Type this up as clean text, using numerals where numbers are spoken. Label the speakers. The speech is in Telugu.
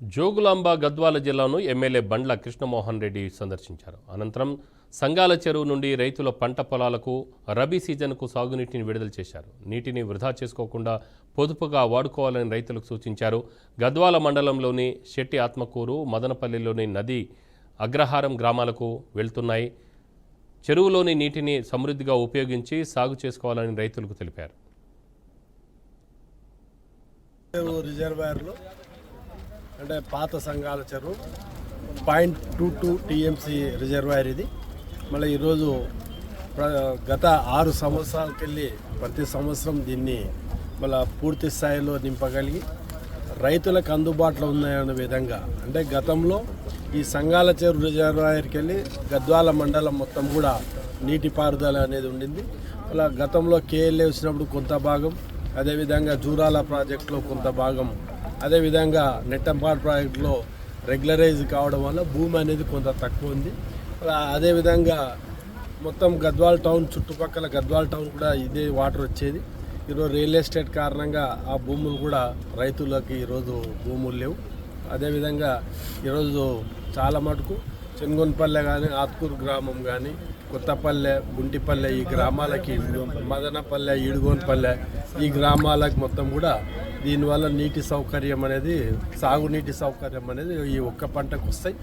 Speaker 1: జోగులాంబ గద్వాల జిల్లాను ఎమ్మెల్యే బండ్ల కృష్ణమోహన్ రెడ్డి సందర్శించారు. అనంతరం సంగాల చెరువు నుండి రైతుల పంట పొలాలకు రబీ సీజన్కు సాగునీటిని విడుదల చేశారు. నీటిని వృధా చేసుకోకుండా పొదుపుగా వాడుకోవాలని రైతులకు సూచించారు. గద్వాల మండలంలోని శెట్టి ఆత్మకూరు, మదనపల్లిలోని నది అగ్రహారం గ్రామాలకు వెళ్తున్నాయి. చెరువులోని నీటిని సమృద్ధిగా ఉపయోగించి సాగు చేసుకోవాలని రైతులకు తెలిపారు.
Speaker 2: రిజర్వాయర్లో అంటే పాత సంఘాల చెరువు 0.22 టీఎంసీ రిజర్వాయర్ ఇది. మళ్ళీ ఈరోజు గత 6 సంవత్సరాలకి వెళ్ళి ప్రతి సంవత్సరం దీన్ని మళ్ళీ పూర్తి స్థాయిలో నింపగలిగి రైతులకు అందుబాటులో ఉన్నాయన్న విధంగా అంటే గతంలో ఈ సంఘాల చెరువు రిజర్వాయర్కి వెళ్ళి గద్వాల మండలం మొత్తం కూడా నీటిపారుదల అనేది ఉండింది. అలా గతంలో కేఎల్ఏ వచ్చినప్పుడు కొంత భాగం, అదేవిధంగా జూరాల ప్రాజెక్టులో కొంత భాగం, అదేవిధంగా నెట్టంపాడు ప్రాజెక్టులో రెగ్యులరైజ్ కావడం వల్ల భూమి అనేది కొంత తక్కువ ఉంది. అదేవిధంగా మొత్తం గద్వాల్ టౌన్ చుట్టుపక్కల గద్వాల్ టౌన్ కూడా ఇదే వాటర్ వచ్చేది. ఈరోజు రియల్ ఎస్టేట్ కారణంగా ఆ భూములు కూడా రైతులకి ఈరోజు భూములు లేవు. అదేవిధంగా ఈరోజు చాలా మటుకు చెన్గొనపల్లె కానీ, ఆత్కూరు గ్రామం కానీ, కొత్తపల్లె, గుంటిపల్లె ఈ గ్రామాలకి, మదనపల్లె, ఈడుగోనపల్లె ఈ గ్రామాలకు మొత్తం కూడా దీనివల్ల నీటి సౌకర్యం అనేది, సాగునీటి సౌకర్యం అనేది ఈ ఒక్క పంటకు వస్తాయి.